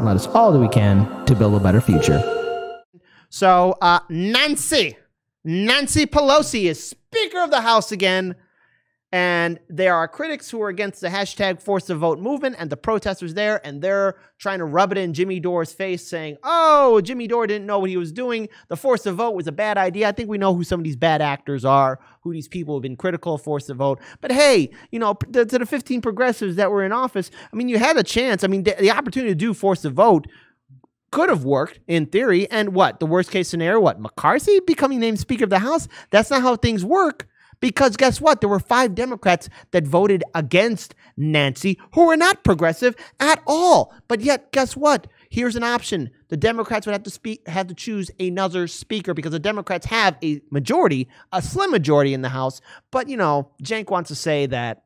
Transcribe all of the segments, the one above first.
let us all do we can to build a better future. So, Nancy Pelosi is Speaker of the House again. And there are critics who are against the hashtag force the vote movement and the protesters there, and they're trying to rub it in Jimmy Dore's face saying, oh, Jimmy Dore didn't know what he was doing. The force the vote was a bad idea. I think we know who some of these bad actors are, who these people have been critical of force the vote. But hey, you know, to the 15 progressives that were in office, I mean, you had a chance. I mean, the opportunity to do force the vote could have worked in theory. And what? The worst case scenario, what? McCarthy becoming named Speaker of the House? That's not how things work. Because guess what? There were 5 Democrats that voted against Nancy who were not progressive at all. But yet, guess what? Here's an option. The Democrats would have to choose another speaker because the Democrats have a majority, a slim majority in the House. But, you know, Cenk wants to say that,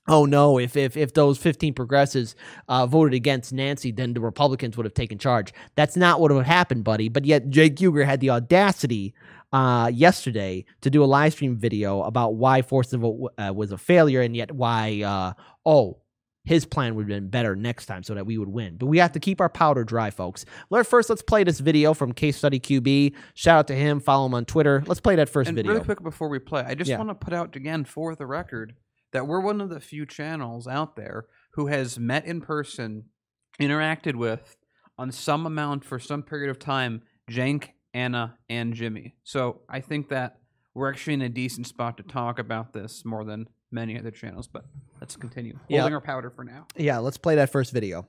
oh no, if those 15 progressives voted against Nancy, then the Republicans would have taken charge. That's not what would happen, buddy. But yet Jake Huger had the audacity yesterday to do a live stream video about why force the vote was a failure, and yet why his plan would have been better next time so that we would win. But we have to keep our powder dry, folks. First, let's play this video from Case Study QB. Shout out to him. Follow him on Twitter. Let's play that first video. Really quick before we play, I just want to put out again for the record that we're one of the few channels out there who has met in person, interacted with, on some amount for some period of time, Cenk, Anna, and Jimmy. So I think that we're actually in a decent spot to talk about this more than many other channels, but let's continue. Holding our powder for now. Yeah, let's play that first video.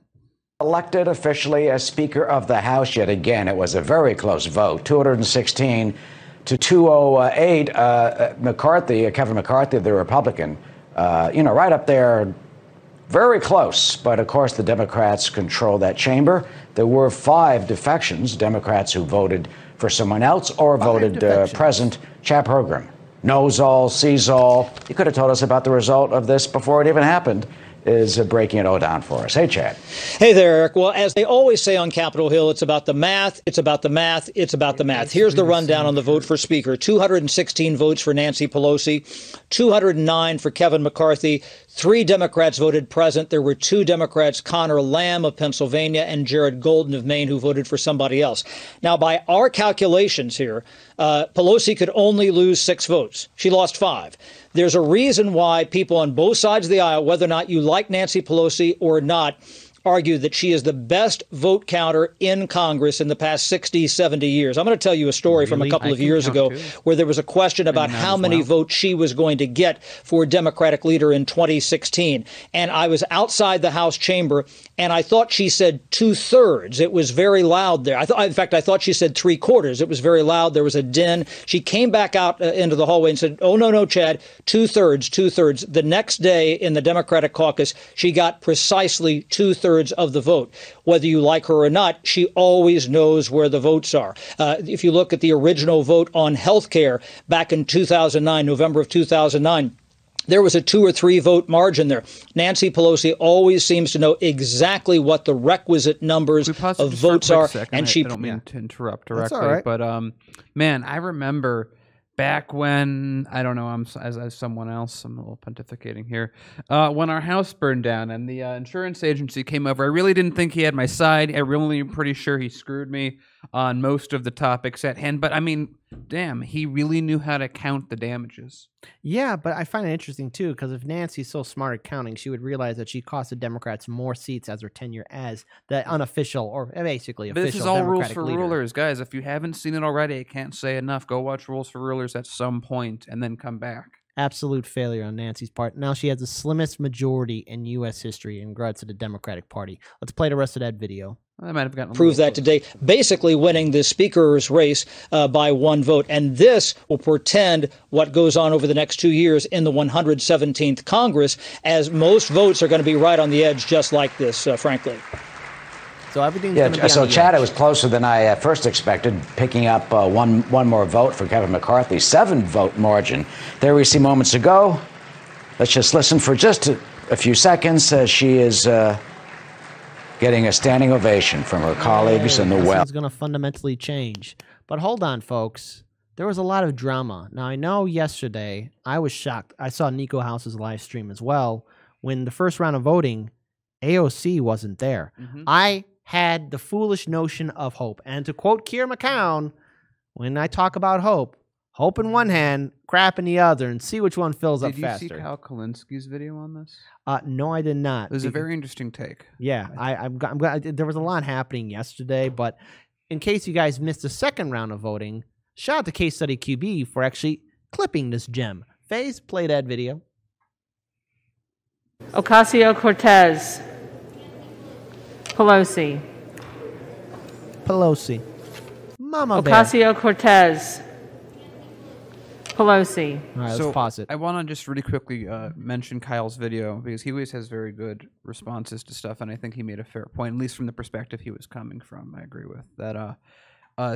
Elected officially as Speaker of the House yet again. It was a very close vote, 216 to 208. McCarthy, Kevin McCarthy, the Republican, right up there, very close. But of course, the Democrats control that chamber. There were 5 defections, Democrats who voted for someone else or voted present. Chat program. Knows all, sees all. You could have told us about the result of this before it even happened. Is breaking it all down for us. Hey, Chad. Hey there, Eric. Well, as they always say on Capitol Hill, it's about the math, it's about the math, it's about the math. Here's the rundown on the vote for Speaker. 216 votes for Nancy Pelosi, 209 for Kevin McCarthy. 3 Democrats voted present. There were 2 Democrats, Connor Lamb of Pennsylvania and Jared Golden of Maine, who voted for somebody else. Now, by our calculations here, Pelosi could only lose 6 votes. She lost 5. There's a reason why people on both sides of the aisle, whether or not you like Nancy Pelosi or not, argue that she is the best vote counter in Congress in the past 60, 70 years. I'm going to tell you a story from a couple of years ago where there was a question about how many votes she was going to get for Democratic leader in 2016. And I was outside the House chamber, and I thought she said 2/3. It was very loud there. In fact, I thought she said 3/4. It was very loud. There was a din. She came back out into the hallway and said, oh, no, Chad, 2/3, 2/3. The next day in the Democratic caucus, she got precisely 2/3 of the vote. Whether you like her or not, she always knows where the votes are. If you look at the original vote on health care back in 2009, November of 2009, there was a 2 or 3 vote margin there. Nancy Pelosi always seems to know exactly what the requisite numbers of votes are. And I don't mean to interrupt directly, but man, I remember back when, I don't know, as someone else, I'm a little pontificating here, when our house burned down and the insurance agency came over, I really didn't think he had my side. I really am pretty sure he screwed me on most of the topics at hand. But I mean, damn, he really knew how to count the damages. Yeah, but I find it interesting, too, because if Nancy's so smart at counting, she would realize that she cost the Democrats more seats as her tenure as the unofficial, or basically official, This is all Democratic rules for leader. rulers. Guys, if you haven't seen it already, I can't say enough. Go watch Rules for Rulers at some point and then come back. Absolute failure on Nancy's part. Now she has the slimmest majority in U.S. history in regards to the Democratic Party. Let's play the rest of that video. I might have gotten prove that today, basically winning the speaker's race by 1 vote. And this will portend what goes on over the next 2 years in the 117th Congress, as most votes are going to be right on the edge, just like this, frankly. So everything's going to be so on the Chad, edge. it was closer than I first expected, picking up one more vote for Kevin McCarthy, 7-vote margin. There we see moments ago. Let's just listen for just a few seconds as she is getting a standing ovation from her colleagues in the well. It's going to fundamentally change. But hold on, folks. There was a lot of drama. Now, I know yesterday I was shocked. I saw Nico House's live stream as well. When the first round of voting, AOC wasn't there. I had the foolish notion of hope. And to quote Keir McCown, when I talk about hope in one hand, crap in the other, and see which one fills up faster. Did you see Kyle Kalinski's video on this? No, I did not. It was a very interesting take. Yeah, I'm glad. There was a lot happening yesterday, but in case you guys missed the second round of voting, shout out to Case Study QB for actually clipping this gem. Faze, play that video. Ocasio-Cortez. Pelosi. Mama Bear. Ocasio-Cortez. Pelosi. All right, let's pause it. I want to just really quickly mention Kyle's video because he always has very good responses to stuff, and I think he made a fair point, at least from the perspective he was coming from. I agree with that.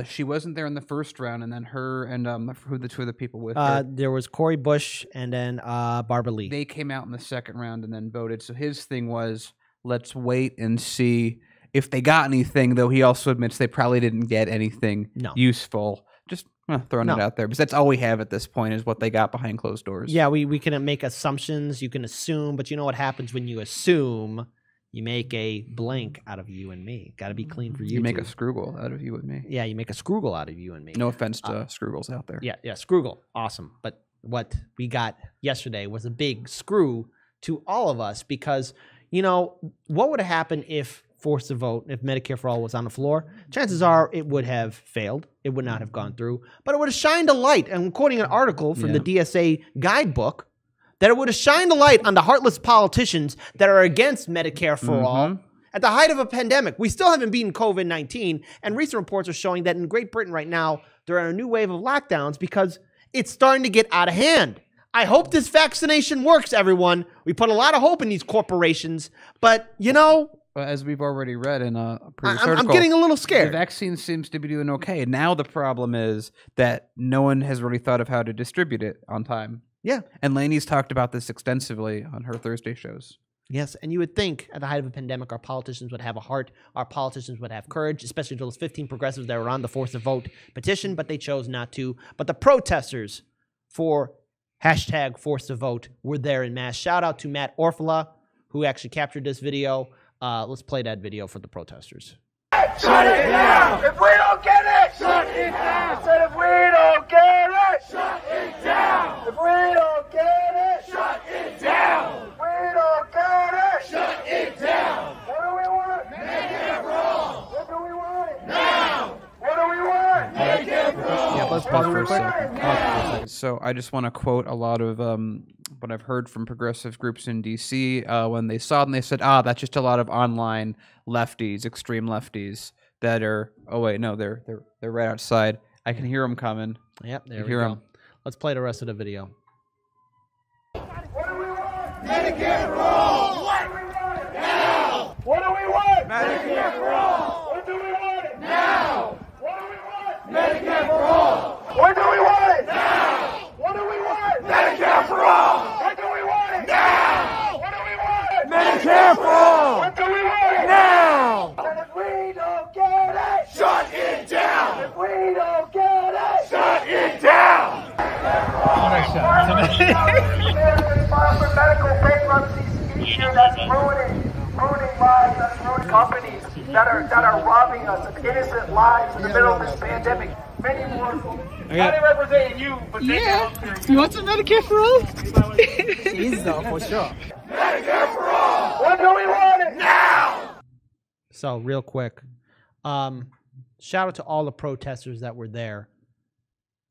She wasn't there in the first round, and then her and who the two other people with her. There was Cori Bush and then Barbara Lee. They came out in the second round and then voted. So his thing was, let's wait and see if they got anything, though he also admits they probably didn't get anything useful. Just throwing it out there, because that's all we have at this point is what they got behind closed doors. Yeah, we can make assumptions. You can assume, but you know what happens when you assume? You make a blank out of you and me. Got to be clean for you. You make a Scroogle out of you and me. Yeah, you make a Scroogle out of you and me. No offense to Scroogles out there. Yeah, Scroogle. Awesome. But what we got yesterday was a big screw to all of us because, you know, what would have happened if forced to vote, if Medicare for All was on the floor? Chances are it would have failed. It would not have gone through. But it would have shined a light. And I'm quoting an article from the DSA guidebook that it would have shined a light on the heartless politicians that are against Medicare for all. At the height of a pandemic, we still haven't beaten COVID-19, and recent reports are showing that in Great Britain right now, there are a new wave of lockdowns because it's starting to get out of hand. I hope this vaccination works, everyone. We put a lot of hope in these corporations, but, you know... Well, as we've already read in a previous article, I'm getting a little scared. The vaccine seems to be doing okay. Now the problem is that no one has really thought of how to distribute it on time. Yeah. And Lainey's talked about this extensively on her Thursday shows. Yes, and you would think at the height of a pandemic, our politicians would have a heart, our politicians would have courage, especially those 15 progressives that were on the Force to Vote petition, but they chose not to. But the protesters for hashtag Force to Vote were there in mass. Shout out to Matt Orfala, who actually captured this video. Let's play that video for the protesters. Shut it down! If we don't get it, shut it down! I said if we don't get it, shut it down! If we don't get it, shut it down! If we don't get it, shut it down! What do we want? Medicare for all! What do we want? Now! What do we want? Medicare for all! Yeah, let's pause for a second. So I just want to quote a lot of what I've heard from progressive groups in D.C. When they saw it and they said, that's just a lot of online lefties, extreme lefties that are, oh wait, no, they're right outside. I can hear them coming. Yep, there we go. Let's play the rest of the video. What do we want? Medicare for all! What do we want? Now! What do we want? Medicare for all! What do we want? Now! What do we want? Medicare for all! What do we want? Now! What do we want? Medicare for all! What do we want? Now! What do we want? Medicare for all! What do we want? Now! And if we don't get it, shut it down! If we don't get it, shut it down! For medical bankruptcies each year, that's ruining lives, that's ruining companies that are robbing us of innocent lives in the middle of this pandemic. Many more. Not representing you, but you want some Medicare for all? Easy though, for sure. Medicare for all. When do we want it? Now. So real quick, shout out to all the protesters that were there.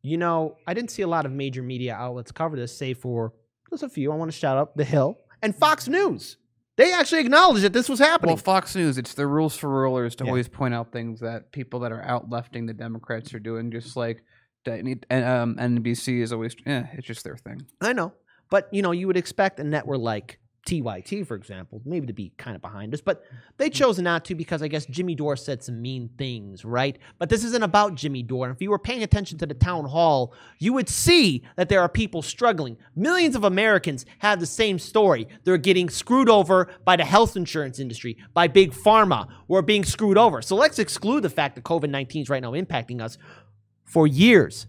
You know, I didn't see a lot of major media outlets cover this, save for just a few. I want to shout out The Hill and Fox News. They actually acknowledged that this was happening. Well, Fox News, it's the rules for rulers to always point out things that people that are out-lefting the Democrats are doing, just like NBC is always, it's just their thing. I know. But, you know, you would expect a network like TYT, for example, maybe to be kind of behind us, but they chose not to because I guess Jimmy Dore said some mean things, right? But this isn't about Jimmy Dore. If you were paying attention to the town hall, you would see that there are people struggling. Millions of Americans have the same story. They're getting screwed over by the health insurance industry, by big pharma. We're being screwed over. So let's exclude the fact that COVID-19 is right now impacting us. For years,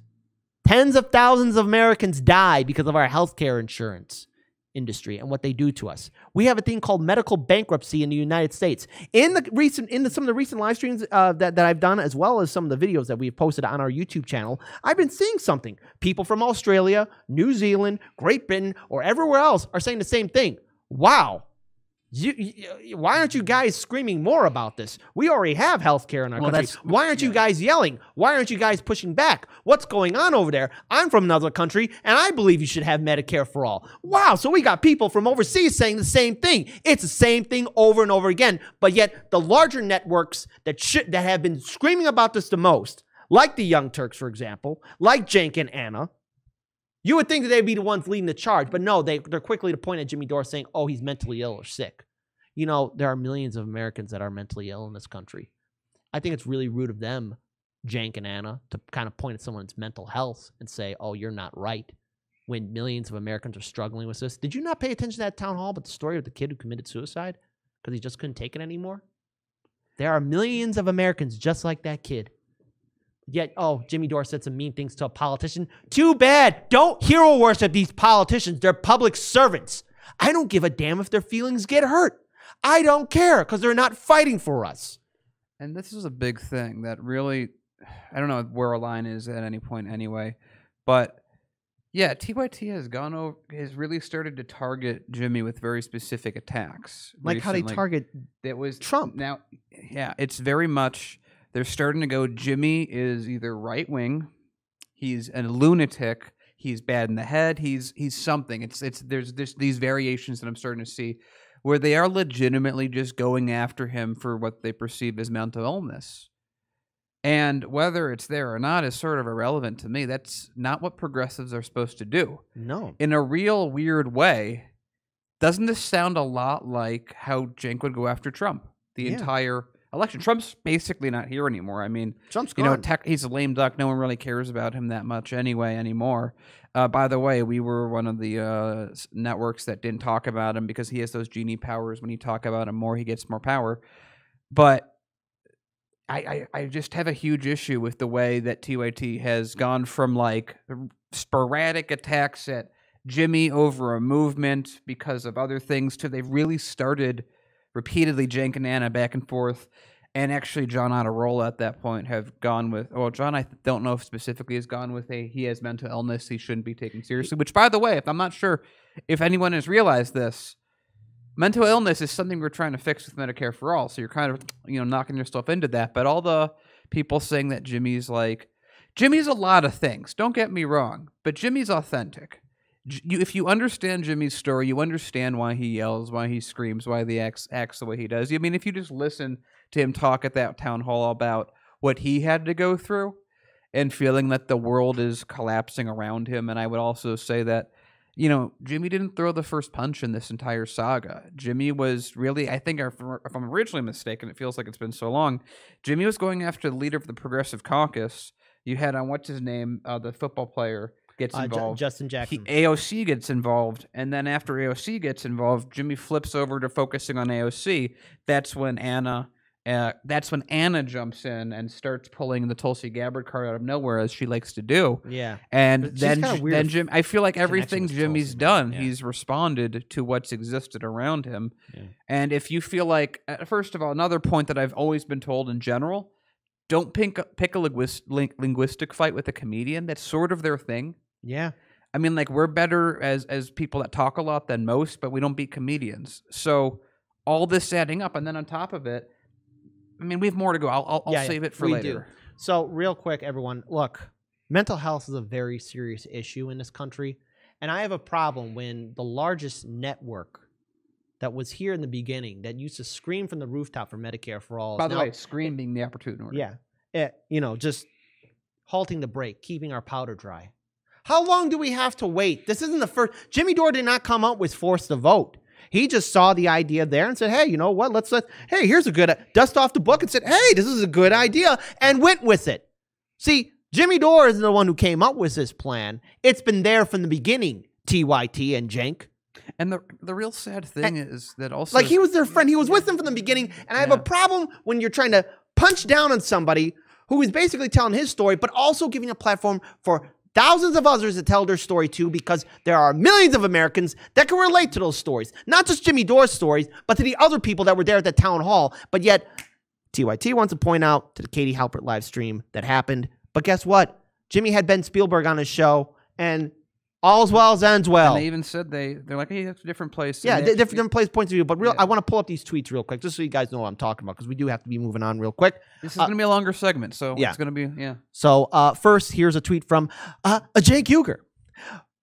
tens of thousands of Americans died because of our health care insurance. industry and what they do to us. We have a thing called medical bankruptcy in the United States. In some of the recent live streams that I've done, as well as some of the videos that we've posted on our YouTube channel, I've been seeing something. People from Australia, New Zealand, Great Britain, or everywhere else are saying the same thing. Wow. Why aren't you guys screaming more about this? We already have healthcare in our country. Why aren't you guys yelling? Why aren't you guys pushing back? What's going on over there? I'm from another country, and I believe you should have Medicare for all. Wow, so we got people from overseas saying the same thing. It's the same thing over and over again, but yet the larger networks that have been screaming about this the most, like the Young Turks, for example, like Cenk and Anna, you would think that they'd be the ones leading the charge, but no, they're quickly to point at Jimmy Dore saying, oh, he's mentally ill or sick. You know, there are millions of Americans that are mentally ill in this country. I think it's really rude of them, Cenk and Anna, to kind of point at someone's mental health and say, oh, you're not right, when millions of Americans are struggling with this. Did you not pay attention to that town hall about the story of the kid who committed suicide because he just couldn't take it anymore? There are millions of Americans just like that kid. Yet, oh, Jimmy Dore said some mean things to a politician. Too bad. Don't hero worship these politicians. They're public servants. I don't give a damn if their feelings get hurt. I don't care because they're not fighting for us. And this is a big thing that really, I don't know where our line is at any point anyway, but yeah, TYT has really started to target Jimmy with very specific attacks. Like recently. How they target Trump. Now, yeah, it's very much... They're starting to go, Jimmy is either right-wing, he's a lunatic, he's bad in the head, he's something. There's these variations that I'm starting to see where they are legitimately just going after him for what they perceive as mental illness. And whether it's there or not is sort of irrelevant to me. That's not what progressives are supposed to do. No. In a real weird way, doesn't this sound a lot like how Cenk would go after Trump? The entire... election. Trump's basically not here anymore. I mean, Trump's gone. He's a lame duck. No one really cares about him that much anymore. By the way, we were one of the networks that didn't talk about him because he has those genie powers. When you talk about him more, he gets more power. But I just have a huge issue with the way that TYT has gone from like sporadic attacks at Jimmy over a movement because of other things to they've really started repeatedly Cenk and Anna back and forth, and actually John Ottarola at that point have gone with, well, John I don't know if specifically has gone with he has mental illness, he shouldn't be taken seriously, which by the way, if I'm not sure if anyone has realized this, mental illness is something we're trying to fix with Medicare for All, so you're kind of, knocking yourself into that, but all the people saying that Jimmy's a lot of things, don't get me wrong, but Jimmy's authentic. If you understand Jimmy's story, you understand why he yells, why he screams, why he acts the way he does. I mean, if you just listen to him talk at that town hall about what he had to go through and feeling that the world is collapsing around him, and I would also say that, Jimmy didn't throw the first punch in this entire saga. Jimmy was really, I think, if I'm originally mistaken, it feels like it's been so long, Jimmy was going after the leader of the Progressive Caucus. You had on, what's his name, the football player, gets involved. Justin Jackson. AOC gets involved, and then after AOC gets involved, Jimmy flips over to focusing on AOC. That's when Anna jumps in and starts pulling the Tulsi Gabbard card out of nowhere, as she likes to do. Yeah. And then Jim, I feel like everything Jimmy's done, he's responded to what's existed around him. Yeah. And if you feel like, first of all, another point that I've always been told in general, don't pick a linguistic fight with a comedian. That's sort of their thing. Yeah. I mean, like, we're better as people that talk a lot than most, but we don't beat comedians. So all this adding up, and then on top of it, I mean, we have more to go. I'll save it for later. Do. So real quick, everyone, look, mental health is a very serious issue in this country, and I have a problem when the largest network that was here in the beginning that used to scream from the rooftop for Medicare for all. By the way, scream being the opportune order. Yeah. Just halting the break, keeping our powder dry. How long do we have to wait? This isn't the first. Jimmy Dore did not come up with force the vote. He just saw the idea there and said, hey, you know what? Hey, here's a good, dust off the book and said, hey, this is a good idea, and went with it. See, Jimmy Dore is the one who came up with this plan. It's been there from the beginning, TYT and Cenk. And the real sad thing is that also... Like, he was their friend. He was with them from the beginning, and I have a problem when you're trying to punch down on somebody who is basically telling his story, but also giving a platform for thousands of others that tell their story too, because there are millions of Americans that can relate to those stories. Not just Jimmy Dore's stories, but to the other people that were there at the town hall. But yet, TYT wants to point out to the Katie Halpert live stream that happened. But guess what? Jimmy had Ben Spielberg on his show, and all's well ends well. And they even said they're like, hey, that's a different place. Yeah, different place, points of view. But I want to pull up these tweets real quick, just so you guys know what I'm talking about, because we do have to be moving on real quick. This is going to be a longer segment, so yeah. It's going to be, So first, here's a tweet from Cenk Uger.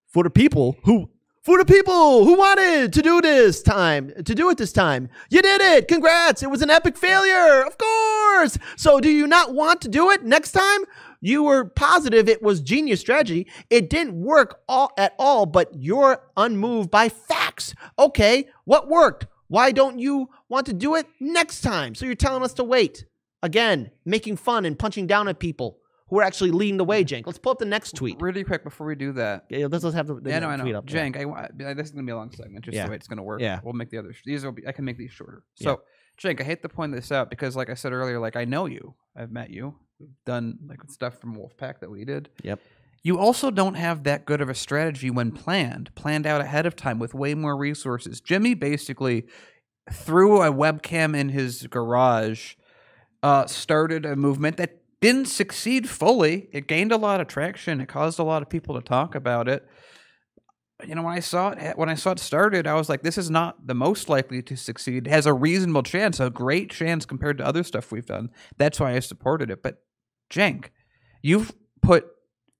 For the people who wanted to do it this time. You did it. Congrats. It was an epic failure. Of course. So do you not want to do it next time? You were positive it was genius strategy. It didn't work at all, but you're unmoved by facts. Okay, what worked? Why don't you want to do it next time? So you're telling us to wait. Again, making fun and punching down at people who are actually leading the way, Cenk. Let's pull up the next tweet. Really quick before we do that. Yeah, let's have the I know. tweet up. Cenk, this is going to be a long segment, just the way it's going to work. Yeah. We'll make the others. I can make these shorter. So, Cenk, I hate to point this out because, like I said earlier, like I know you. I've met you. We've done like stuff from Wolfpack that we did. Yep. You also don't have that good of a strategy when planned out ahead of time with way more resources. Jimmy basically threw a webcam in his garage, started a movement that didn't succeed fully. It gained a lot of traction. It caused a lot of people to talk about it. You know, when I saw it started, I was like, this is not the most likely to succeed. It has a reasonable chance, a great chance compared to other stuff we've done. That's why I supported it. But Cenk, you've put,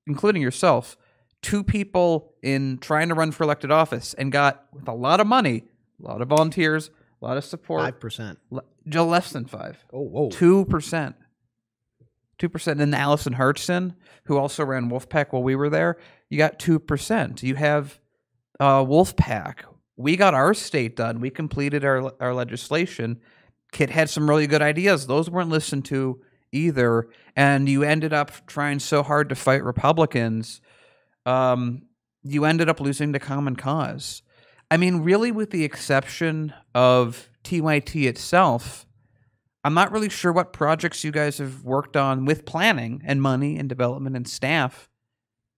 including yourself, 2 people in trying to run for elected office and got, with a lot of money, a lot of volunteers, a lot of support. 5%. Less than 5. Oh, whoa. 2%. 2%. And Allison Hartson, who also ran Wolfpack while we were there, you got 2%. You have Wolfpack. We got our state done. We completed our legislation. Kit had some really good ideas. Those weren't listened to either. And you ended up trying so hard to fight Republicans. You ended up losing to Common Cause. I mean, really, with the exception of TYT itself, I'm not really sure what projects you guys have worked on with planning and money and development and staff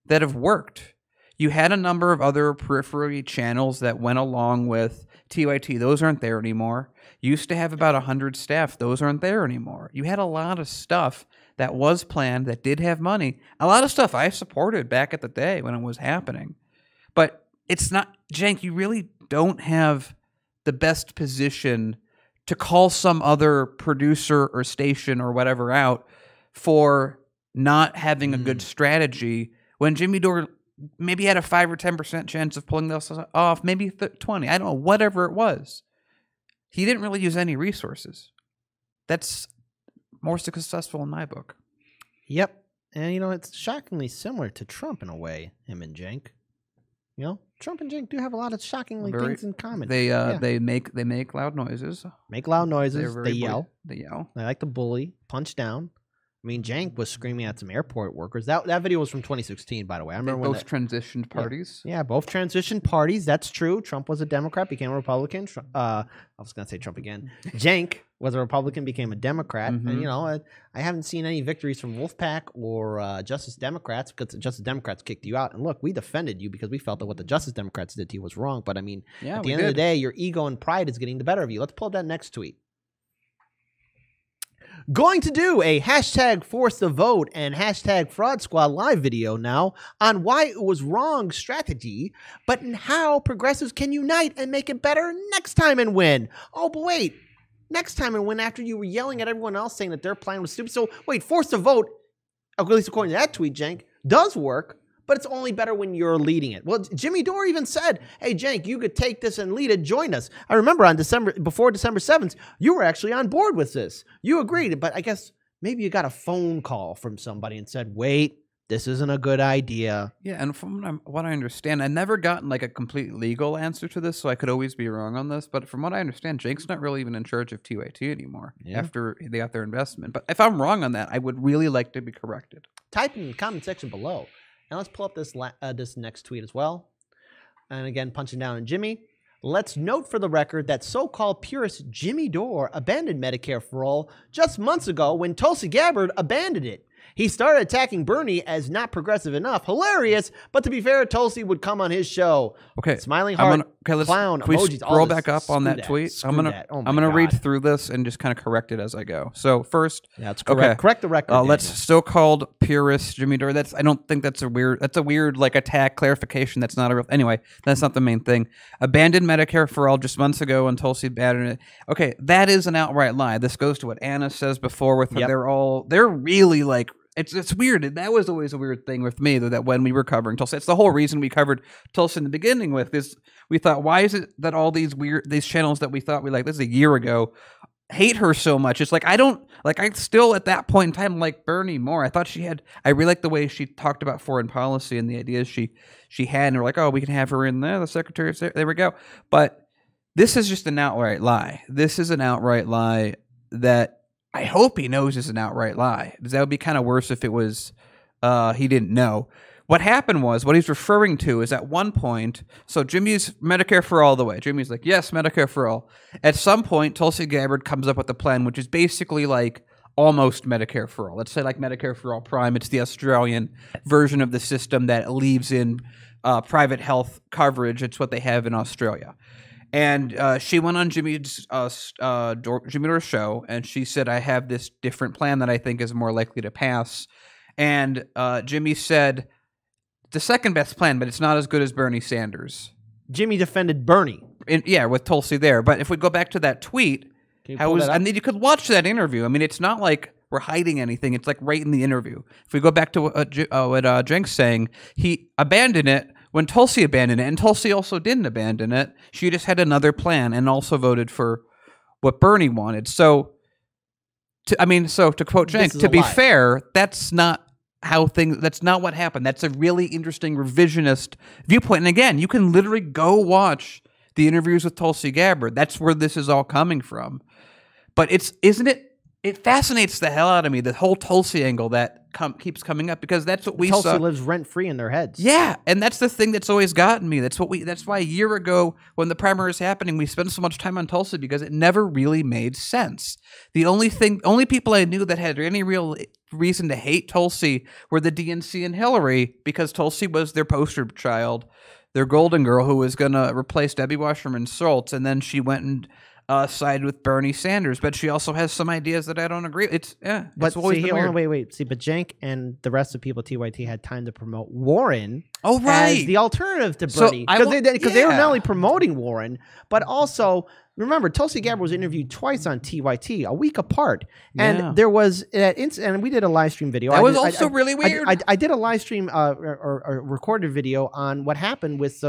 that have worked. You had a number of other periphery channels that went along with TYT. Those aren't there anymore. You used to have about 100 staff. Those aren't there anymore. You had a lot of stuff that was planned, that did have money. A lot of stuff I supported back at the day when it was happening. But it's not, Cenk, you really don't have the best position to call some other producer or station or whatever out for not having a good strategy when Jimmy Dore maybe had a 5 or 10% chance of pulling this off, maybe 20. I don't know, whatever it was. He didn't really use any resources. That's more successful in my book. Yep. And, you know, it's shockingly similar to Trump in a way, him and Cenk. You know, Trump and Cenk do have a lot of shockingly things in common. They make loud noises. Make loud noises. They yell. They yell. They like to bully, punch down. I mean, Cenk was screaming at some airport workers. That video was from 2016, by the way. I remember both transitioned parties. Yeah, both transitioned parties. That's true. Trump was a Democrat, became a Republican. I was going to say Trump again. Cenk was a Republican, became a Democrat. And, you know, I haven't seen any victories from Wolfpack or Justice Democrats because the Justice Democrats kicked you out. And look, we defended you because we felt that what the Justice Democrats did to you was wrong. But, I mean, at the end of the day, your ego and pride is getting the better of you. Let's pull up that next tweet. Going to do a hashtag force the vote and hashtag fraud squad live video now on why it was wrong strategy, but in how progressives can unite and make it better next time and win. Oh, but wait, next time and win after you were yelling at everyone else saying that their plan was stupid. So wait, force the vote, at least according to that tweet, Cenk, does work, but it's only better when you're leading it. Well, Jimmy Dore even said, hey, Cenk, you could take this and lead it, join us. I remember before December 7th, you were actually on board with this. You agreed, but I guess maybe you got a phone call from somebody and said, wait, this isn't a good idea. Yeah, and from what I understand, I've never gotten like a complete legal answer to this, so I could always be wrong on this, but from what I understand, Cenk's not really even in charge of TYT anymore after they got their investment. But if I'm wrong on that, I would really like to be corrected. Type in the comment section below. Now let's pull up this next tweet as well. And again, punching down on Jimmy. Let's note for the record that so-called purist Jimmy Dore abandoned Medicare for All just months ago when Tulsi Gabbard abandoned it. He started attacking Bernie as not progressive enough. Hilarious, but to be fair, Tulsi would come on his show. Okay, smiling heart, let's clown, can we emojis. scroll back up on that tweet. I'm gonna read through this and just kind of correct it as I go. So first, that's correct. Okay. Correct the record. Let's so-called purist Jimmy Dore. I don't think that's a weird like attack clarification. That's not a real. Anyway, that's not the main thing. Abandoned Medicare for all just months ago when Tulsi abandoned it. Okay, that is an outright lie. This goes to what Anna says before with her. They're really like. It's weird. That was always a weird thing with me, though, that when we were covering Tulsi, it's the whole reason we covered Tulsi in the beginning with is we thought, why is it that all these channels that we thought we liked, this is a year ago, hate her so much? It's like, I still at that point in time like Bernie more. I really like the way she talked about foreign policy and the ideas she had, and we're like, oh, we can have her in there, the secretary, there we go. But this is just an outright lie. This is an outright lie that I hope he knows is an outright lie. That would be kind of worse if it was he didn't know. What happened was, what he's referring to is at one point, so Jimmy's Medicare for all the way. Jimmy's like, yes, Medicare for all. At some point, Tulsi Gabbard comes up with a plan, which is basically like almost Medicare for all. Let's say like Medicare for all Prime. It's the Australian version of the system that leaves in private health coverage. It's what they have in Australia. And she went on Jimmy Dore's show, and she said, I have this different plan that I think is more likely to pass. And Jimmy said, the second best plan, but it's not as good as Bernie Sanders. Jimmy defended Bernie. With Tulsi there. But if we go back to that tweet, you could watch that interview. I mean, it's not like we're hiding anything. It's like right in the interview. If we go back to what Cenk's saying, he abandoned it when Tulsi abandoned it, and Tulsi also didn't abandon it. She just had another plan and also voted for what Bernie wanted. So to quote Cenk, to be fair, that's not what happened. That's a really interesting revisionist viewpoint. And again, you can literally go watch the interviews with Tulsi Gabbard. That's where this is all coming from. But it fascinates the hell out of me, the whole Tulsi angle that keeps coming up, because that's what we saw. Tulsi lives rent-free in their heads. Yeah, and that's the thing that's always gotten me. That's why a year ago when the primary was happening, we spent so much time on Tulsi, because it never really made sense. The only people I knew that had any real reason to hate Tulsi were the DNC and Hillary, because Tulsi was their poster child, their golden girl who was going to replace Debbie Wasserman Schultz, and then she went and sided with Bernie Sanders, but she also has some ideas that I don't agree with. But wait. See, but Cenk and the rest of the people at TYT had time to promote Warren as the alternative to Bernie. Because they were not only promoting Warren, but also, remember, Tulsi Gabbard was interviewed twice on TYT, a week apart. And there was, and we did a live stream video. That was also really weird. I did a live stream or recorded video on what happened with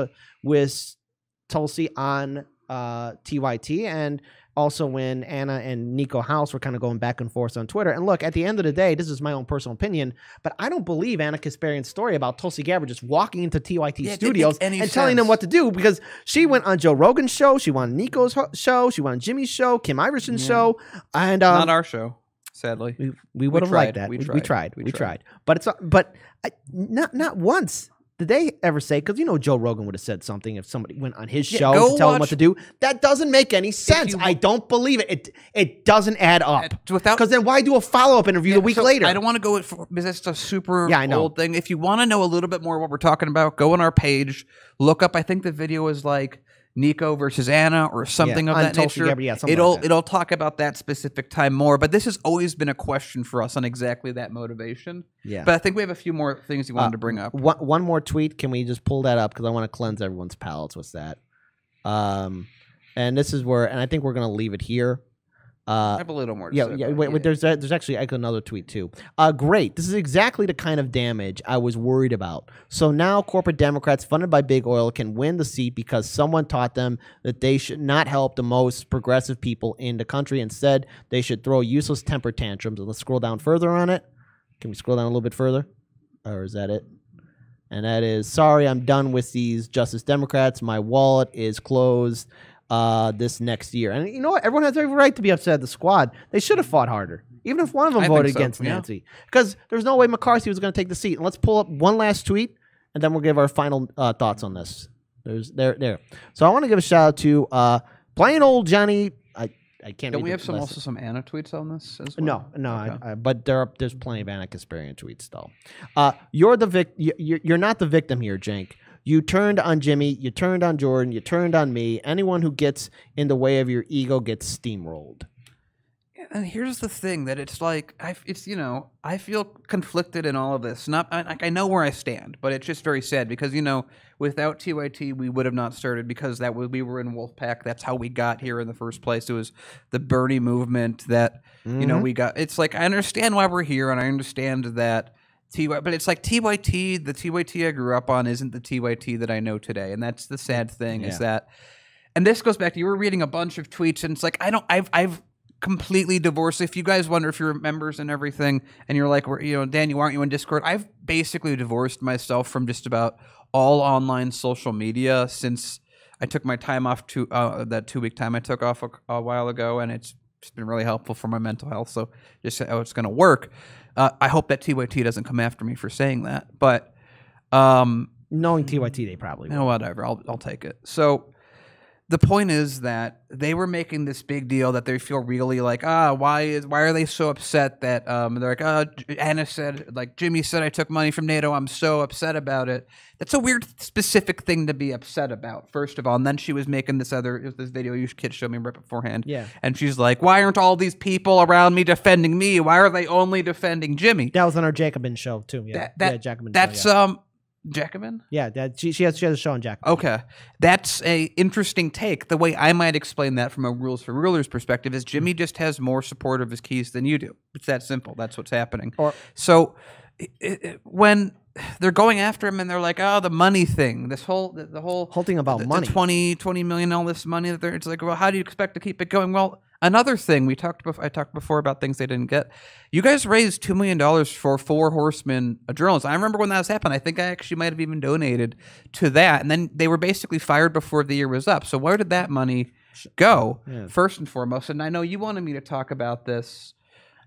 Tulsi on TYT, and also when Anna and Nico House were kind of going back and forth on Twitter. And look, at the end of the day, this is my own personal opinion, but I don't believe Anna Kasparian's story about Tulsi Gabbard just walking into TYT studios and telling them what to do, because she went on Joe Rogan's show, she went on Nico's show, she went on Jimmy's show, Kim Iverson's show, and not our show, sadly. We would have liked that. We tried. But not once did they ever say, because Joe Rogan would have said something if somebody went on his show to tell him what to do. That doesn't make any sense. I don't believe it. It doesn't add up. Because then why do a follow-up interview a week later? I don't want to go because that's a super old thing. If you want to know a little bit more what we're talking about, go on our page, look up, I think the video is like Nico versus Anna or something of that nature. It'll talk about that specific time more, but this has always been a question for us on exactly that motivation. Yeah. But I think we have a few more things you wanted to bring up. One more tweet. Can we just pull that up? Because I want to cleanse everyone's palates with that. And this is where, and I think we're going to leave it here. I have a little more to say. Wait, there's actually another tweet too. Great. This is exactly the kind of damage I was worried about. So now corporate Democrats funded by big oil can win the seat because someone taught them that they should not help the most progressive people in the country. Instead, they should throw useless temper tantrums. And let's scroll down further on it. Can we scroll down a little bit further? Or is that it? And that is, sorry, I'm done with these Justice Democrats. My wallet is closed this next year. And you know what? Everyone has every right to be upset at the squad. They should have fought harder, even if one of them voted against Nancy. Because there's no way McCarthy was going to take the seat. And let's pull up one last tweet, and then we'll give our final thoughts on this. There. So I want to give a shout out to plain old Johnny. can't. Don't we have also some Anna tweets on this as No, well? okay. But there's plenty of Anna Kasparian tweets though. You're not the victim here, Cenk. You turned on Jimmy, you turned on Jordan, you turned on me. Anyone who gets in the way of your ego gets steamrolled. And here's the thing that it's like I feel conflicted in all of this. I know where I stand, but it's just very sad because without TYT we would have not started because we were in Wolfpack. That's how we got here in the first place. It was the Bernie movement that we got. It's like I understand why we're here, and I understand that but it's like TYT. The TYT I grew up on isn't the TYT that I know today, and that's the sad thing. Is that, and this goes back to you were reading a bunch of tweets, and it's like I've completely divorced. If you guys wonder if you're members and everything, and you're like, Daniel, aren't you in Discord? I've basically divorced myself from just about all online social media since I took my time off that 2-week time I took off a while ago, and it's been really helpful for my mental health. So just how it's going to work. I hope that TYT doesn't come after me for saying that, but knowing TYT, they probably will. Whatever. I'll take it. So the point is that they were making this big deal that they feel really like, why are they so upset that they're like, Anna said, like Jimmy said, I took money from NATO. I'm so upset about it. That's a weird specific thing to be upset about, first of all. And then she was making this video you kids showed me right beforehand. Yeah. And she's like, why aren't all these people around me defending me? Why are they only defending Jimmy? That was on our Jacobin show too. Yeah. Jacobin. That's show, Jacobin? Yeah, she has a show on Jacobin. Okay. That's a interesting take. The way I might explain that from a Rules for Rulers perspective is Jimmy just has more support of his keys than you do. It's that simple. That's what's happening. So when they're going after him and they're like, the money thing, the whole thing about money, the 20 million, all this money that it's like, well, how do you expect to keep it going? Well, another thing I talked before about things they didn't get. You guys raised $2 million for 4 horsemen journalists. I remember when that was happening. I think I actually might have even donated to that. And then they were basically fired before the year was up. So where did that money go, first and foremost? And I know you wanted me to talk about this.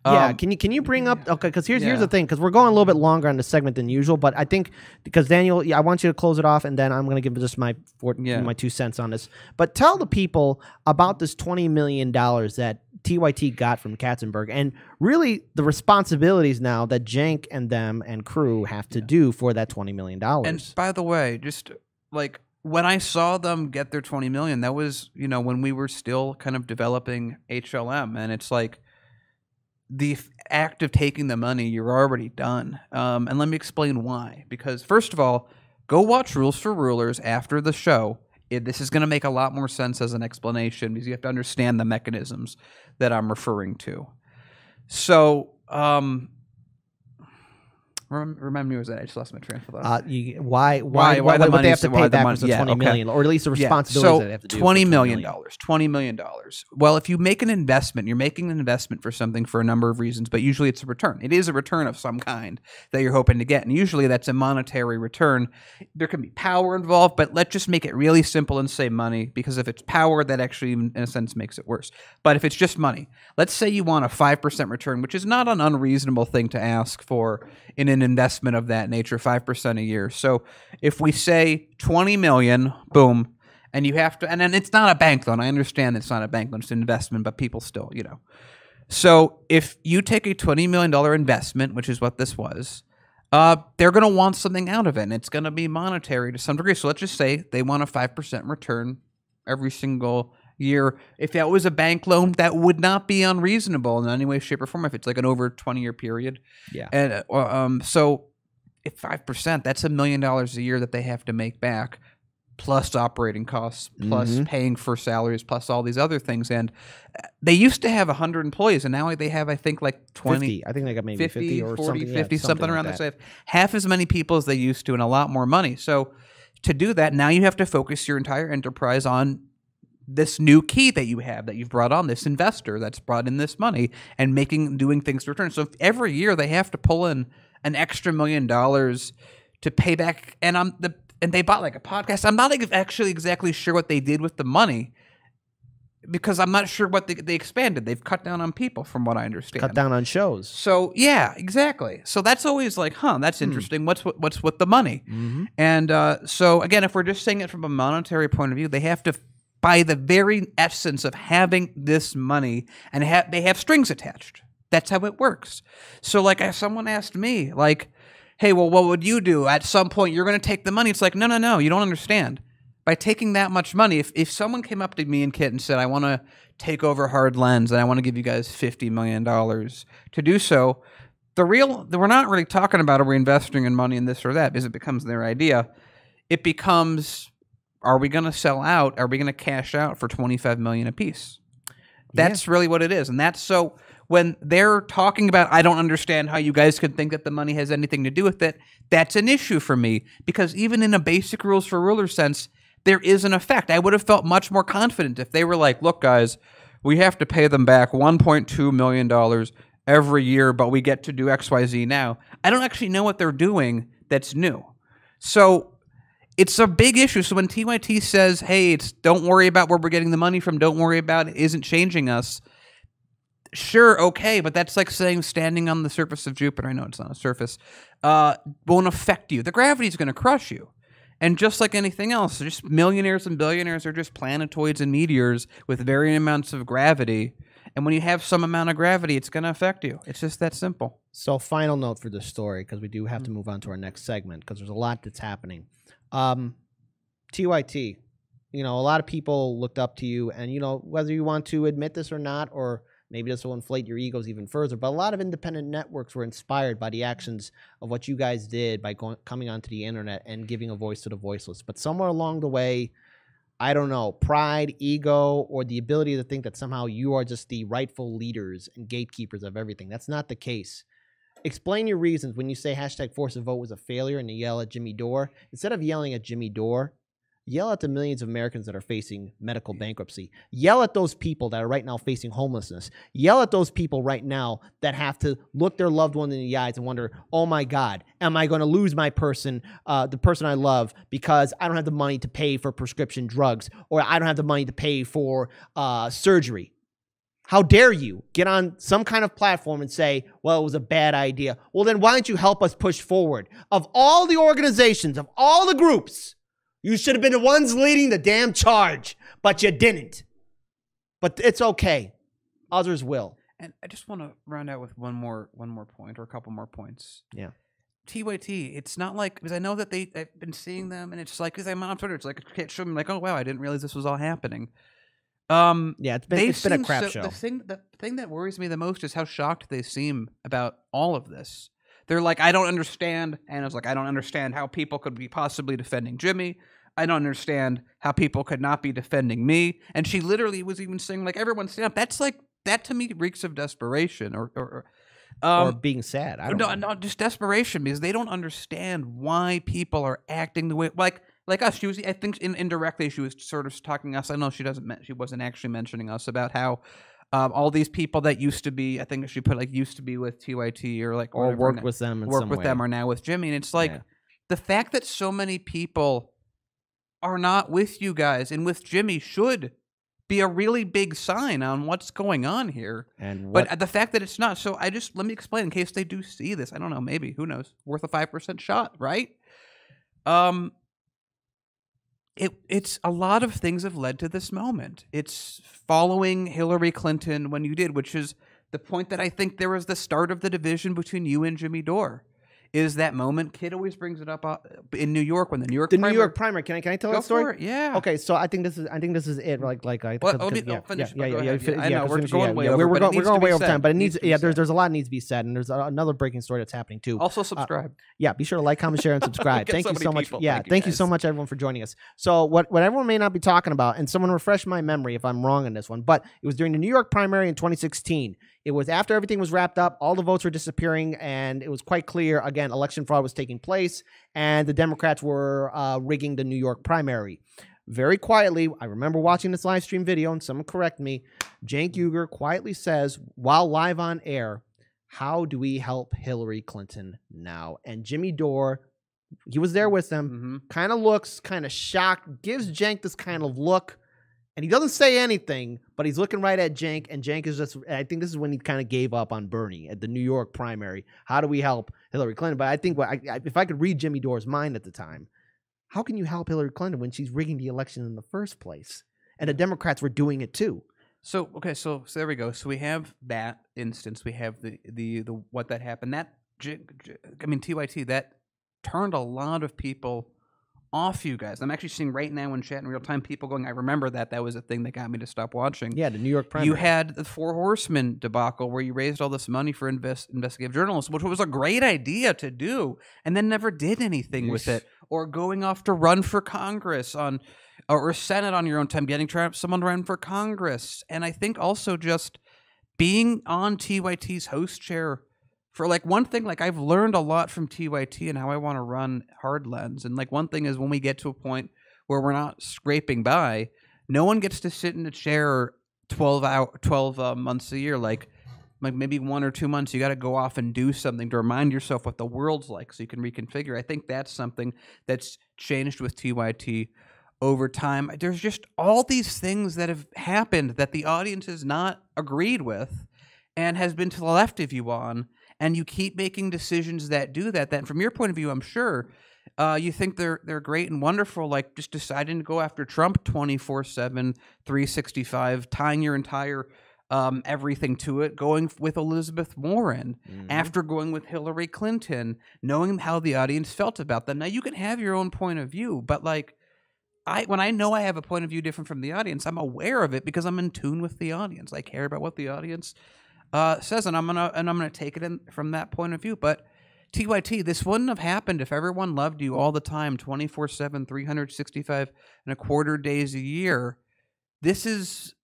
Yeah, can you bring up because here's the thing, because we're going a little bit longer on the segment than usual, but I think because Daniel, I want you to close it off, and then I'm going to give just my 2 cents on this. But tell the people about this $20 million that TYT got from Katzenberg, and really the responsibilities now that Cenk and them and crew have to do for that $20 million. And by the way, just like when I saw them get their $20 million, that was when we were still kind of developing HLM, and it's like, the act of taking the money, you're already done. And let me explain why. Because first of all, go watch Rules for Rulers after the show. This is going to make a lot more sense as an explanation because you have to understand the mechanisms that I'm referring to. So, remind me, was that I just lost my train of thought. Why what they have to pay back was the $20 million, or at least the responsibilities that they have to do. $20 million. $20 million. Well, if you make an investment, you're making an investment for something for a number of reasons, but usually it's a return. It is a return of some kind that you're hoping to get, and usually that's a monetary return. There can be power involved, but let's just make it really simple and say money, because if it's power, that actually, in a sense, makes it worse. But if it's just money, let's say you want a 5% return, which is not an unreasonable thing to ask for in an investment of that nature, 5% a year. So if we say 20 million, boom, and you have to, and then it's not a bank loan. I understand it's not a bank loan, it's an investment, but people still, So if you take a $20 million investment, which is what this was, they're going to want something out of it, and it's going to be monetary to some degree. So let's just say they want a 5% return every single year. If that was a bank loan, that would not be unreasonable in any way, shape, or form if it's like an over 20-year period. Yeah. And so if 5%, that's $1 million a year that they have to make back, plus operating costs, plus paying for salaries, plus all these other things. And they used to have 100 employees, and now they have, I think, like 20. 50. I think they got maybe 50 or 40, something. 50, something like around that. there. So they have half as many people as they used to and a lot more money. So to do that, now you have to focus your entire enterprise on this new key that you have, that you've brought on, this investor that's brought in this money and doing things to return. So if every year they have to pull in an extra $1 million to pay back, and they bought like a podcast. I'm not actually exactly sure what they did with the money, because I'm not sure what they expanded. They've cut down on people, from what I understand. Cut down on shows. So yeah, exactly. So that's always like, that's interesting. What's with the money? And so again, if we're just saying it from a monetary point of view, they have to by the very essence of having this money, and they have strings attached. That's how it works. So, like, if someone asked me, like, hey, well, what would you do? At some point, you're going to take the money. It's like, no, you don't understand. By taking that much money, if someone came up to me and Kit and said, I want to take over Hard Lens and I want to give you guys $50 million to do so, we're not really talking about, are we investing in money in this or that, because it becomes their idea. It becomes, are we going to sell out? Are we going to cash out for $25 million a piece? That's really what it is. And that's so when they're talking about, I don't understand how you guys could think that the money has anything to do with it, that's an issue for me, because even in a basic rules for rulers sense, there is an effect. I would have felt much more confident if they were like, look, guys, we have to pay them back $1.2 million every year, but we get to do XYZ now. I don't actually know what they're doing that's new. So it's a big issue. So when TYT says, hey, don't worry about where we're getting the money from, don't worry about it isn't changing us, sure, okay, but that's like saying standing on the surface of Jupiter, I know it's not a surface, won't affect you. The gravity is going to crush you. And just like anything else, just millionaires and billionaires are just planetoids and meteors with varying amounts of gravity. And when you have some amount of gravity, it's going to affect you. It's just that simple. So final note for this story, because we do have to move on to our next segment, because there's a lot that's happening. TYT, a lot of people looked up to you, and, whether you want to admit this or not, or maybe this will inflate your egos even further, but a lot of independent networks were inspired by the actions of what you guys did by coming onto the internet and giving a voice to the voiceless. But somewhere along the way, I don't know, pride, ego, or the ability to think that somehow you are just the rightful leaders and gatekeepers of everything. That's not the case. Explain your reasons when you say hashtag Force a Vote was a failure and you yell at Jimmy Dore. Instead of yelling at Jimmy Dore, yell at the millions of Americans that are facing medical bankruptcy. Yell at those people that are right now facing homelessness. Yell at those people right now that have to look their loved one in the eyes and wonder, oh my God, am I going to lose my person, the person I love, because I don't have the money to pay for prescription drugs, or I don't have the money to pay for surgery. How dare you get on some kind of platform and say, well, it was a bad idea. Well, then why don't you help us push forward? Of all the organizations, of all the groups, you should have been the ones leading the damn charge, but you didn't. But it's okay. Others will. And I just want to round out with one more point, or a couple more points. Yeah. TYT, it's not like, because I know that I've been seeing them, and it's like, because I'm on Twitter, it's like, I show them like, oh wow, I didn't realize this was all happening. Yeah, it's been a crap show. The thing that worries me the most is how shocked they seem about all of this. They're like, I don't understand. Anna's like, I don't understand how people could be possibly defending Jimmy. I don't understand how people could not be defending me. And she literally was even saying, like, everyone stand up. That's like, that to me reeks of desperation or being sad. I don't know. No, just desperation, because they don't understand why people are acting the way, like us. She was, I think, indirectly, she was sort of talking us. I know she wasn't actually mentioning us about how all these people that used to be, I think she put like used to be with TYT or worked with them in some way. Them are now with Jimmy, and it's like the fact that so many people are not with you guys and with Jimmy should be a really big sign on what's going on here. But the fact that it's not, so let me explain in case they do see this. I don't know, maybe, who knows, worth a 5% shot, right? It's a lot of things have led to this moment. It's following Hillary Clinton when you did, which is the point that I think there was the start of the division between you and Jimmy Dore. Is that moment? Kid always brings it up in New York when the New York primary. Can I tell that story? For it, yeah. Okay, so I think this is it. Finish. We're going way over time, but it needs. There's a lot that needs to be said, and there's another breaking story that's happening too. Also subscribe. Be sure to like, comment, share, and subscribe. Thank you so much. Thank you so much, everyone, for joining us. So what everyone may not be talking about, and someone refresh my memory if I'm wrong on this one, but it was during the New York primary in 2016. It was after everything was wrapped up, all the votes were disappearing, and it was quite clear, again, election fraud was taking place, and the Democrats were rigging the New York primary. Very quietly, I remember watching this live stream video, and someone correct me, Cenk quietly says, while live on air, how do we help Hillary Clinton now? And Jimmy Dore, he was there with them, kind of looks kind of shocked, gives Cenk this kind of look, and he doesn't say anything, but he's looking right at Cenk, and Cenk is just, I think this is when he kind of gave up on Bernie at the New York primary. How do we help Hillary Clinton? But I think if I could read Jimmy Dore's mind at the time, how can you help Hillary Clinton when she's rigging the election in the first place? and the Democrats were doing it too. So okay, so there we go. So we have that instance. We have the what that happened. That I mean TYT that turned a lot of people off you guys. I'm actually seeing right now in chat in real time people going, I remember that was a thing that got me to stop watching. Yeah, the New York primary. You had the Four Horsemen debacle where you raised all this money for investigative journalists, which was a great idea to do, and then never did anything with it. Or going off to run for Congress or Senate on your own time, someone to run for Congress. And I think also just being on TYT's host chair for like one thing, like I've learned a lot from TYT and how I want to run Hard Lens. And like one thing is when we get to a point where we're not scraping by, no one gets to sit in a chair 12 months a year. Like maybe 1 or 2 months, you got to go off and do something to remind yourself what the world's like so you can reconfigure. I think that's something that's changed with TYT over time. There's just all these things that have happened that the audience has not agreed with and has been to the left of you on. And you keep making decisions that do that. That from your point of view, I'm sure you think they're great and wonderful, like just deciding to go after Trump 24/7, 365, tying your entire everything to it, going with Elizabeth Warren, after going with Hillary Clinton, knowing how the audience felt about them. Now, you can have your own point of view, but like when I know I have a point of view different from the audience, I'm aware of it because I'm in tune with the audience. I care about what the audience says, and I'm gonna take it in from that point of view. But TYT, this wouldn't have happened if everyone loved you all the time, 24/7, 365 and a quarter days a year. This is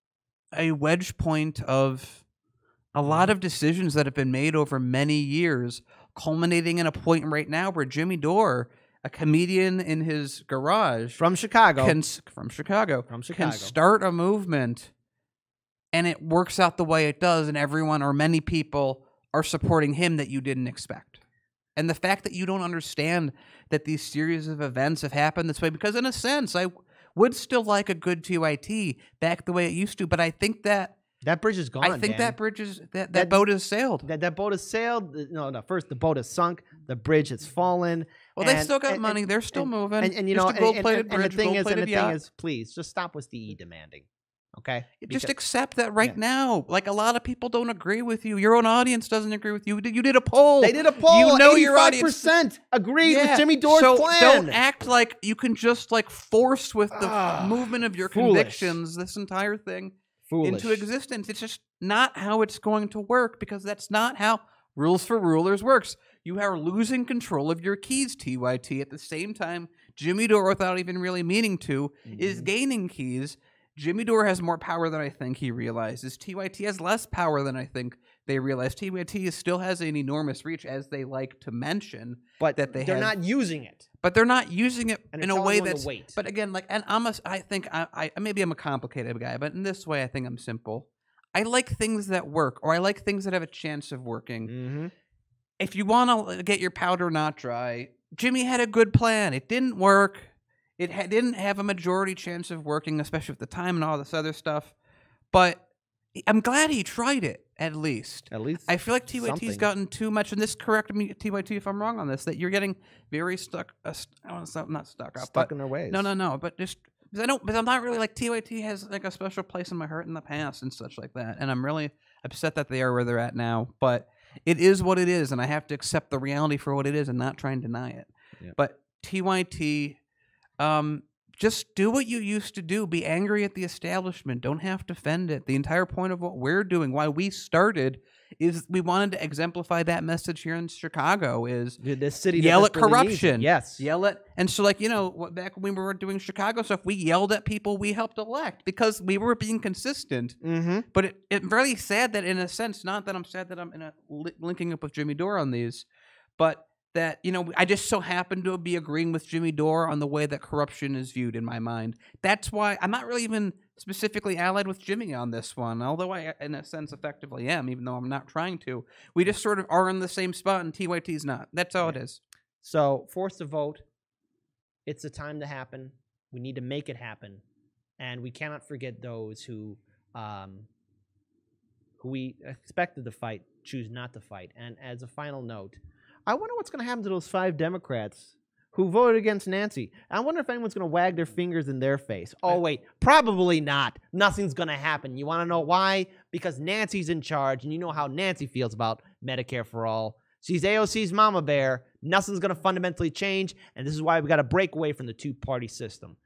a wedge point of a lot of decisions that have been made over many years, culminating in a point right now where Jimmy Dore, a comedian in his garage from Chicago, can start a movement. And it works out the way it does, and everyone or many people are supporting him that you didn't expect. And the fact that you don't understand that these series of events have happened this way, because in a sense, I would still like a good TYT back the way it used to, but I think that bridge is gone. I think that bridge is that boat has sailed. That boat has sailed. No. First, the boat has sunk. The bridge has fallen. Well, they still got money. They're still moving. And you know, and the thing is, please just stop with the demanding. Okay, just accept that now. Like a lot of people don't agree with you. Your own audience doesn't agree with you. You did a poll. They did a poll. You know your audience 85% agreed with Jimmy Dore's plan. Don't act like you can just like force with the movement of your convictions this entire thing into existence. It's just not how it's going to work because that's not how rules for rulers works. You are losing control of your keys, TYT. At the same time, Jimmy Dore, without even really meaning to, is gaining keys. Jimmy Dore has more power than I think he realizes. TYT has less power than I think they realize. TYT still has an enormous reach, as they like to mention, but they're not using it. But they're not using it in a way that's. But again, like, and I think maybe I'm a complicated guy, but in this way, I think I'm simple. I like things that work, or I like things that have a chance of working. If you want to get your powder not dry, Jimmy had a good plan. It didn't work. It didn't have a majority chance of working, especially at the time and all this other stuff. But I'm glad he tried it, at least. I feel like TYT's gotten too much, and this correct me, TYT, if I'm wrong on this, that you're getting very stuck. Not stuck up. Stuck in their ways. No. But just because I'm not really like TYT has like a special place in my heart in the past and such like that, and I'm really upset that they are where they're at now. But it is what it is, and I have to accept the reality for what it is and not try and deny it. But TYT. Just do what you used to do. Be angry at the establishment. Don't have to defend it. The entire point of what we're doing, why we started, is we wanted to exemplify that message here in Chicago is this city yell at corruption. Yes. Yell at, and so like, back when we were doing Chicago stuff, we yelled at people we helped elect because we were being consistent. But it's really sad that in a sense, not that I'm sad that I'm linking up with Jimmy Dore on these, but that, I just so happen to be agreeing with Jimmy Dore on the way that corruption is viewed in my mind. That's why I'm not really even specifically allied with Jimmy on this one, although I, in a sense, effectively am, even though I'm not trying to. We just sort of are in the same spot, and TYT's not. That's all it is. So, force to vote. It's a time to happen. We need to make it happen. And we cannot forget those who we expected to fight, choose not to fight. And as a final note, I wonder what's going to happen to those 5 Democrats who voted against Nancy. I wonder if anyone's going to wag their fingers in their face. Oh, wait, probably not. Nothing's going to happen. You want to know why? Because Nancy's in charge, and you know how Nancy feels about Medicare for All. She's AOC's mama bear. Nothing's going to fundamentally change, and this is why we got to break away from the two-party system.